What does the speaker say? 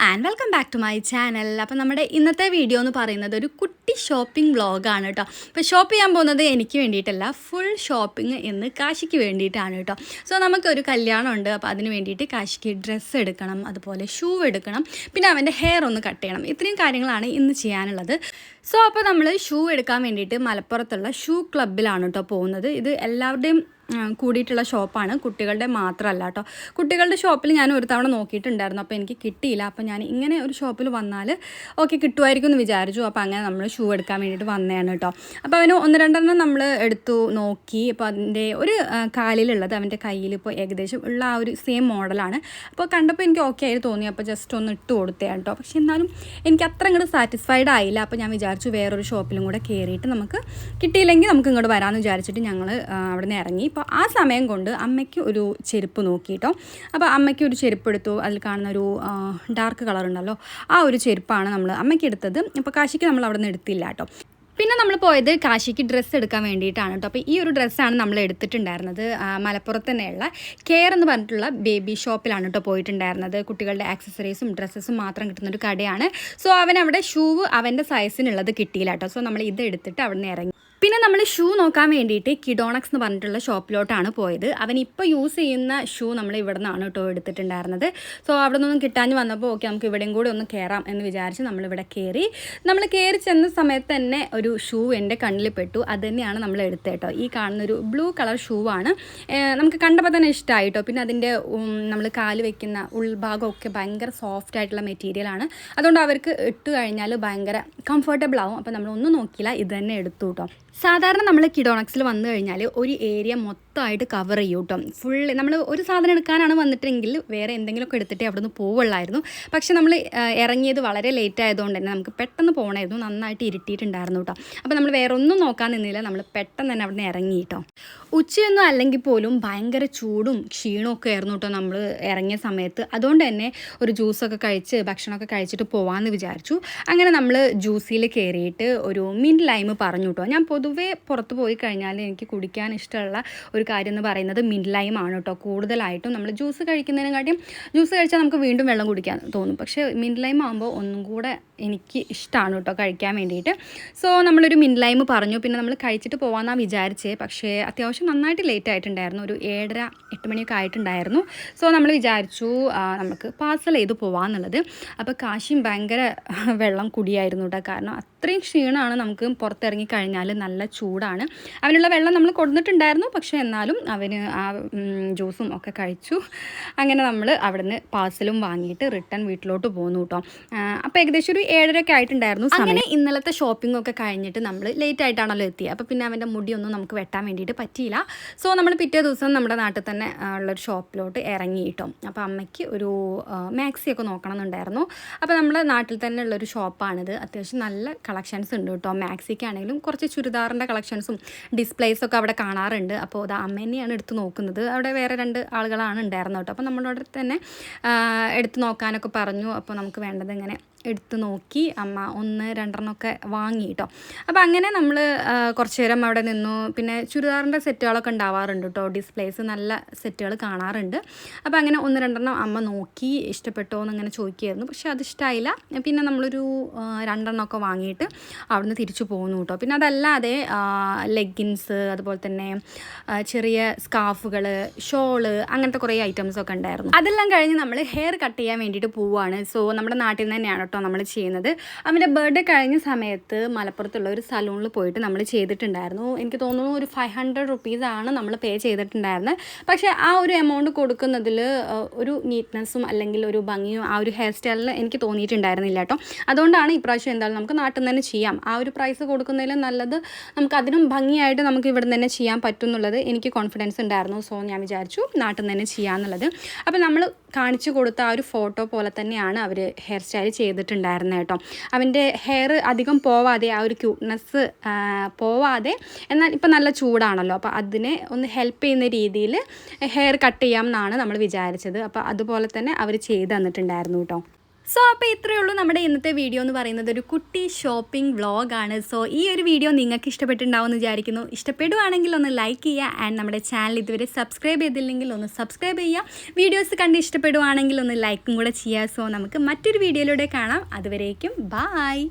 And welcome back to my channel. അപ്പോൾ നമ്മുടെ ഇന്നത്തെ വീഡിയോ എന്ന് പറയുന്നത് ഒരു കുട്ടി ഷോപ്പിംഗ് വ്ളോഗാണ് കേട്ടോ. അപ്പോൾ ഷോപ്പ് ചെയ്യാൻ പോകുന്നത് എനിക്ക് വേണ്ടിയിട്ടല്ല, ഫുൾ ഷോപ്പിംഗ് എന്ന് കാശിക്ക് വേണ്ടിയിട്ടാണ് കേട്ടോ. സോ നമുക്കൊരു കല്യാണം ഉണ്ട്, അപ്പോൾ അതിന് വേണ്ടിയിട്ട് കാശിക്ക് ഡ്രസ്സ് എടുക്കണം, അതുപോലെ ഷൂ എടുക്കണം, പിന്നെ അവൻ്റെ ഹെയർ ഒന്ന് കട്ട് ചെയ്യണം. ഇത്രയും കാര്യങ്ങളാണ് ഇന്ന് ചെയ്യാനുള്ളത്. സോ അപ്പോൾ നമ്മൾ ഷൂ എടുക്കാൻ വേണ്ടിയിട്ട് മലപ്പുറത്തുള്ള ഷൂ ക്ലബ്ബിലാണ് കേട്ടോ പോകുന്നത്. ഇത് എല്ലാവരുടെയും കൂടിയിട്ടുള്ള ഷോപ്പാണ്, കുട്ടികളുടെ മാത്രമല്ല കേട്ടോ. കുട്ടികളുടെ ഷോപ്പിൽ ഞാൻ ഒരു തവണ നോക്കിയിട്ടുണ്ടായിരുന്നു, അപ്പോൾ എനിക്ക് കിട്ടിയില്ല. അപ്പോൾ ഞാൻ ഇങ്ങനെ ഒരു ഷോപ്പിൽ വന്നാൽ ഓക്കെ കിട്ടുമായിരിക്കും എന്ന് വിചാരിച്ചു. അപ്പോൾ അങ്ങനെ നമ്മൾ ഷൂ എടുക്കാൻ വേണ്ടിയിട്ട് വന്നതാണ് കേട്ടോ. അപ്പോൾ അവന് ഒന്ന് രണ്ടെണ്ണം നമ്മൾ എടുത്തു നോക്കി. അപ്പോൾ അതിൻ്റെ ഒരു കാലിലുള്ളത് അവൻ്റെ കയ്യിൽ ഇപ്പോൾ ഏകദേശം ഉള്ള ആ ഒരു സെയിം മോഡലാണ്. അപ്പോൾ കണ്ടപ്പോൾ എനിക്ക് ഓക്കെ ആയി തോന്നി. അപ്പോൾ ജസ്റ്റ് ഒന്ന് ഇട്ട് കൊടുത്തതാണ് കേട്ടോ. പക്ഷേ എന്നാലും എനിക്ക് അത്ര ഇങ്ങോട്ട് സാറ്റിസ്ഫൈഡ് ആയില്ല. അപ്പോൾ ഞാൻ വിചാരിച്ചു വേറൊരു ഷോപ്പിലും കൂടെ കയറിയിട്ട് നമുക്ക് കിട്ടിയില്ലെങ്കിൽ നമുക്ക് ഇങ്ങോട്ട് വരാമെന്ന് വിചാരിച്ചിട്ട് ഞങ്ങൾ അവിടെ നിന്ന് ഇറങ്ങി. അപ്പോൾ ആ സമയം കൊണ്ട് അമ്മയ്ക്ക് ഒരു ചെരുപ്പ് നോക്കിയിട്ടോ. അപ്പോൾ അമ്മയ്ക്ക് ഒരു ചെരുപ്പ് എടുത്തു. അതിൽ കാണുന്ന ഒരു ഡാർക്ക് കളർ ഉണ്ടല്ലോ, ആ ഒരു ചെരുപ്പാണ് നമ്മൾ അമ്മയ്ക്ക് എടുത്തത്. അപ്പോൾ കാശിക്ക് നമ്മൾ അവിടെ നിന്ന് എടുത്തില്ല കേട്ടോ. പിന്നെ നമ്മൾ പോയത് കാശിക്ക് ഡ്രസ്സ് എടുക്കാൻ വേണ്ടിയിട്ടാണ് കേട്ടോ. അപ്പോൾ ഈ ഒരു ഡ്രസ്സാണ് നമ്മൾ എടുത്തിട്ടുണ്ടായിരുന്നത്. മലപ്പുറത്ത് തന്നെയുള്ള കെയർ എന്ന് പറഞ്ഞിട്ടുള്ള ബേബി ഷോപ്പിലാണ് കേട്ടോ പോയിട്ടുണ്ടായിരുന്നത്. കുട്ടികളുടെ ആക്സസറീസും ഡ്രസ്സസും മാത്രം കിട്ടുന്നൊരു കടയാണ്. സോ അവനവിടെ ഷൂ അവൻ്റെ സൈസിനുള്ളത് കിട്ടിയില്ല കേട്ടോ. സോ നമ്മൾ ഇത് എടുത്തിട്ട് അവിടെ നിന്ന് ഇറങ്ങി. പിന്നെ നമ്മൾ ഷൂ നോക്കാൻ വേണ്ടിയിട്ട് കിഡോണക്സ് എന്ന് പറഞ്ഞിട്ടുള്ള ഷോപ്പിലോട്ടാണ് പോയത്. അവനിപ്പോൾ യൂസ് ചെയ്യുന്ന ഷൂ നമ്മൾ ഇവിടെ നിന്നാണ് കേട്ടോ എടുത്തിട്ടുണ്ടായിരുന്നത്. സോ അവിടെ നിന്നൊന്നും കിട്ടാഞ്ഞ് വന്നപ്പോൾ ഓക്കെ നമുക്ക് ഇവിടെയും കൂടി ഒന്ന് കയറാം എന്ന് വിചാരിച്ച് നമ്മളിവിടെ കയറി. നമ്മൾ കയറി ചെന്ന സമയത്ത് തന്നെ ഒരു ഷൂ എൻ്റെ കണ്ണിൽ പെട്ടു. അത് തന്നെയാണ് നമ്മൾ എടുത്തത് കേട്ടോ. ഈ കാണുന്നൊരു ബ്ലൂ കളർ ഷൂ ആണ്. നമുക്ക് കണ്ടപ്പോൾ തന്നെ ഇഷ്ടമായി കേട്ടോ. പിന്നെ അതിൻ്റെ നമ്മൾ കാല് വെക്കുന്ന ഉൾഭാഗമൊക്കെ ഭയങ്കര സോഫ്റ്റ് ആയിട്ടുള്ള മെറ്റീരിയലാണ്. അതുകൊണ്ട് അവർക്ക് ഇട്ട് കഴിഞ്ഞാൽ ഭയങ്കര കംഫർട്ടബിൾ ആവും. അപ്പോൾ നമ്മളൊന്നും നോക്കിയില്ല, ഇത് തന്നെ എടുത്തു കേട്ടോ. സാധാരണ നമ്മൾ കിഡോണക്സിൽ വന്നു കഴിഞ്ഞാൽ ഒരു ഏരിയ മൊത്തമായിട്ട് കവർ ചെയ്യും കേട്ടോ. ഫുള്ള് നമ്മൾ ഒരു സാധനം എടുക്കാനാണ് വന്നിട്ടെങ്കിൽ വേറെ എന്തെങ്കിലുമൊക്കെ എടുത്തിട്ട് അവിടെ നിന്ന് പോവുള്ളായിരുന്നു. പക്ഷെ നമ്മൾ ഇറങ്ങിയത് വളരെ ലേറ്റ് ആയതുകൊണ്ട് തന്നെ നമുക്ക് പെട്ടെന്ന് പോകണമായിരുന്നു. നന്നായിട്ട് ഇരുട്ടിയിട്ടുണ്ടായിരുന്നു കേട്ടോ. അപ്പോൾ നമ്മൾ വേറെ ഒന്നും നോക്കാൻ നിന്നില്ല, നമ്മൾ പെട്ടെന്ന് തന്നെ അവിടെ നിന്ന് ഇറങ്ങി കേട്ടോ. ഉച്ചയൊന്നും അല്ലെങ്കിൽ പോലും ഭയങ്കര ചൂടും ക്ഷീണമൊക്കെ ആയിരുന്നു കേട്ടോ നമ്മൾ ഇറങ്ങിയ സമയത്ത്. അതുകൊണ്ട് തന്നെ ഒരു ജ്യൂസൊക്കെ കഴിച്ച് ഭക്ഷണമൊക്കെ കഴിച്ചിട്ട് പോകാമെന്ന് വിചാരിച്ചു. അങ്ങനെ നമ്മൾ ജ്യൂസിൽ കയറിയിട്ട് ഒരു മിൻറ്റ് ലൈം പറഞ്ഞു കേട്ടോ. ഞാൻ പൊതുവേ പുറത്ത് പോയി കഴിഞ്ഞാൽ എനിക്ക് കുടിക്കാൻ ഇഷ്ടമുള്ള ഒരു കാര്യം എന്ന് പറയുന്നത് മിൻറ്റ് ലൈം ആണ് കേട്ടോ. കൂടുതലായിട്ടും നമ്മൾ ജ്യൂസ് കഴിക്കുന്നതിനെക്കാട്ടിയും ജ്യൂസ് കഴിച്ചാൽ നമുക്ക് വീണ്ടും വെള്ളം കുടിക്കാൻ തോന്നും. പക്ഷേ മിൻറ്റ് ലൈം ആകുമ്പോൾ ഒന്നും കൂടെ എനിക്ക് ഇഷ്ടമാണ് കേട്ടോ കഴിക്കാൻ വേണ്ടിയിട്ട്. സോ നമ്മളൊരു മിൻറ്റ് ലൈം പറഞ്ഞു. പിന്നെ നമ്മൾ കഴിച്ചിട്ട് പോകാമെന്നാണ് വിചാരിച്ചത്. പക്ഷേ അത്യാവശ്യം നന്നായിട്ട് ലേറ്റ് ആയിട്ടുണ്ടായിരുന്നു. ഒരു 7:30-8 മണിയൊക്കെ ആയിട്ടുണ്ടായിരുന്നു. സോ നമ്മൾ വിചാരിച്ചു നമുക്ക് പാർസൽ ചെയ്ത് പോകാമെന്നുള്ളത്. അപ്പോൾ കാശിയും ഭയങ്കര വെള്ളം കുടിയായിരുന്നു കേട്ടോ. കാരണം അത്രയും ക്ഷീണമാണ്. നമുക്ക് പുറത്തിറങ്ങി കഴിഞ്ഞാൽ നല്ല ചൂടാണ്. അവനുള്ള വെള്ളം നമ്മൾ കൊടുത്തിട്ടുണ്ടായിരുന്നു. പക്ഷേ എന്നാലും അവന് ആ ജ്യൂസും ഒക്കെ കഴിച്ചു. അങ്ങനെ നമ്മൾ അവിടെ നിന്ന് പാർസലും വാങ്ങിയിട്ട് റിട്ടേൺ വീട്ടിലോട്ട് പോന്നു കേട്ടോ. അപ്പോൾ ഏകദേശം ഒരു 7:30 ആയിട്ടുണ്ടായിരുന്നു. അങ്ങനെ ഇന്നലത്തെ ഷോപ്പിംഗ് ഒക്കെ കഴിഞ്ഞിട്ട് നമ്മൾ ലേറ്റ് ആയിട്ടാണല്ലോ എത്തിയത്. അപ്പോൾ പിന്നെ അവൻ്റെ മുടിയൊന്നും നമുക്ക് വെട്ടാൻ വേണ്ടിയിട്ട് പറ്റിയില്ല. സോ നമ്മൾ പിറ്റേ ദിവസം നമ്മുടെ നാട്ടിൽ തന്നെ ഉള്ളൊരു ഷോപ്പിലോട്ട് ഇറങ്ങി കേട്ടോ. അപ്പോൾ അമ്മയ്ക്ക് ഒരു മാക്സിയൊക്കെ നോക്കണം എന്നുണ്ടായിരുന്നു. അപ്പോൾ നമ്മൾ നാട്ടിൽ തന്നെ ഉള്ളൊരു ഷോപ്പാണിത്. അത്യാവശ്യം നല്ല കളക്ഷൻസ് ഉണ്ട് കേട്ടോ. മാക്സിക്കാണെങ്കിലും കുറച്ച് ചുരിദാറിൻ്റെ കളക്ഷൻസും ഡിസ്പ്ലേസൊക്കെ അവിടെ കാണാറുണ്ട്. അപ്പോൾ അത് അമ്മ തന്നെയാണ് എടുത്ത് നോക്കുന്നത്. അവിടെ വേറെ 2 ആളുകളാണ് ഉണ്ടായിരുന്നത് കേട്ടോ. അപ്പോൾ നമ്മളോട് തന്നെ എടുത്ത് നോക്കാനൊക്കെ പറഞ്ഞു. അപ്പോൾ നമുക്ക് വേണ്ടത് ഇങ്ങനെ എടുത്ത് നോക്കി അമ്മ 1-2 വാങ്ങി കേട്ടോ. അപ്പോൾ അങ്ങനെ നമ്മൾ കുറച്ച് നേരം അവിടെ നിന്നു. പിന്നെ ചുരിദാറിൻ്റെ സെറ്റുകളൊക്കെ ഉണ്ടാവാറുണ്ട് കേട്ടോ. ഡിസ്പ്ലേസ് നല്ല സെറ്റുകൾ കാണാറുണ്ട്. അപ്പോൾ അങ്ങനെ 1-2 അമ്മ നോക്കി ഇഷ്ടപ്പെട്ടോ എന്നിങ്ങനെ ചോദിക്കുമായിരുന്നു. പക്ഷേ അത് ഇഷ്ടമായില്ല. പിന്നെ നമ്മളൊരു 2 വാങ്ങിയിട്ട് അവിടുന്ന് തിരിച്ചു പോകുന്നു കേട്ടോ. പിന്നെ അതല്ലാതെ ലെഗിൻസ്, അതുപോലെ തന്നെ ചെറിയ സ്കാർഫുകൾ, ഷോള്, അങ്ങനത്തെ കുറേ ഐറ്റംസൊക്കെ ഉണ്ടായിരുന്നു. അതെല്ലാം കഴിഞ്ഞ് നമ്മൾ ഹെയർ കട്ട് ചെയ്യാൻ വേണ്ടിയിട്ട് പോവുകയാണ്. സോ നമ്മുടെ നാട്ടിൽ നിന്ന് തന്നെയാണ് നമ്മൾ ചെയ്യുന്നത്. അവൻ്റെ ബർത്ത്ഡേ കഴിഞ്ഞ സമയത്ത് മലപ്പുറത്തുള്ള ഒരു സലൂണിൽ പോയിട്ട് നമ്മൾ ചെയ്തിട്ടുണ്ടായിരുന്നു. എനിക്ക് തോന്നുന്നു ഒരു 500 റുപ്പീസാണ് നമ്മൾ പേ ചെയ്തിട്ടുണ്ടായിരുന്നത്. പക്ഷേ ആ ഒരു എമൗണ്ട് കൊടുക്കുന്നതിൽ ഒരു നീറ്റ്നെസ്സും അല്ലെങ്കിൽ ഒരു ഭംഗിയും ആ ഒരു ഹെയർ സ്റ്റൈലിൽ എനിക്ക് തോന്നിയിട്ടുണ്ടായിരുന്നില്ല കേട്ടോ. അതുകൊണ്ടാണ് ഇപ്രാവശ്യം എന്തായാലും നമുക്ക് നാട്ടിൽ നിന്ന് തന്നെ ചെയ്യാം. ആ ഒരു പ്രൈസ് കൊടുക്കുന്നതിലും നല്ലത് നമുക്ക് അതിനും ഭംഗിയായിട്ട് നമുക്ക് ഇവിടെ നിന്ന് തന്നെ ചെയ്യാൻ പറ്റും എന്നുള്ളത് എനിക്ക് കോൺഫിഡൻസ് ഉണ്ടായിരുന്നു. സോ ഞാൻ വിചാരിച്ചു നാട്ടിൽ നിന്ന് തന്നെ ചെയ്യാമെന്നുള്ളത്. അപ്പോൾ നമ്മൾ കാണിച്ചു കൊടുത്ത ആ ഒരു ഫോട്ടോ പോലെ തന്നെയാണ് അവർ ഹെയർ സ്റ്റൈൽ ചെയ്തിട്ടുണ്ടായിരുന്നത് കേട്ടോ. അവൻ്റെ ഹെയർ അധികം പോവാതെ, ആ ഒരു ക്യൂട്ട്നെസ് പോവാതെ, എന്നാൽ ഇപ്പം നല്ല ചൂടാണല്ലോ, അപ്പോൾ അതിനെ ഒന്ന് ഹെൽപ്പ് ചെയ്യുന്ന രീതിയിൽ ഹെയർ കട്ട് ചെയ്യാമെന്നാണ് നമ്മൾ വിചാരിച്ചത്. അപ്പോൾ അതുപോലെ തന്നെ അവർ ചെയ്ത് തന്നിട്ടുണ്ടായിരുന്നു കേട്ടോ. സോ അപ്പോൾ ഇത്രയേ ഉള്ളൂ നമ്മുടെ ഇന്നത്തെ വീഡിയോ എന്ന് പറയുന്നത് ഒരു കുട്ടി ഷോപ്പിംഗ് വ്ളോഗാണ്. സോ ഈ ഒരു വീഡിയോ നിങ്ങൾക്ക് ഇഷ്ടപ്പെട്ടിട്ടുണ്ടാവുമെന്ന് വിചാരിക്കുന്നു. ഇഷ്ടപ്പെടുവാണെങ്കിൽ ഒന്ന് ലൈക്ക് ചെയ്യുക ആൻഡ് നമ്മുടെ ചാനൽ ഇതുവരെ സബ്സ്ക്രൈബ് ചെയ്തില്ലെങ്കിൽ ഒന്ന് സബ്സ്ക്രൈബ് ചെയ്യുക. വീഡിയോസ് കണ്ട് ഇഷ്ടപ്പെടുവാണെങ്കിൽ ഒന്ന് ലൈക്കും കൂടെ ചെയ്യുക. സോ നമുക്ക് മറ്റൊരു വീഡിയോയിലൂടെ കാണാം. അതുവരേക്കും ബായ്.